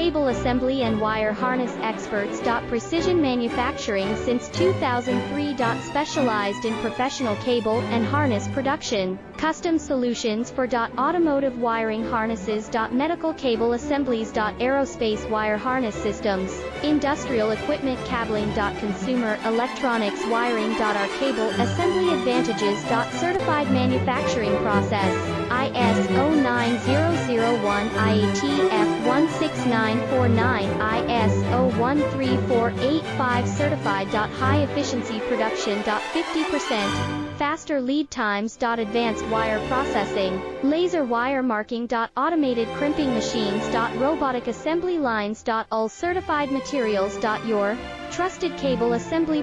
Cable assembly and wire harness experts. Precision manufacturing since 2003. Specialized in professional cable and harness production. Custom solutions for automotive wiring harnesses. Medical cable assemblies. Aerospace wire harness systems. Industrial equipment cabling. Consumer electronics wiring. Our cable assembly advantages. Certified manufacturing process. IS 09001 IATF 16949 IS 013485 certified. High efficiency production. 50% faster lead times. Advanced wire processing, laser wire marking. Automated crimping machines. Robotic assembly lines. All certified materials. Your trusted cable assembly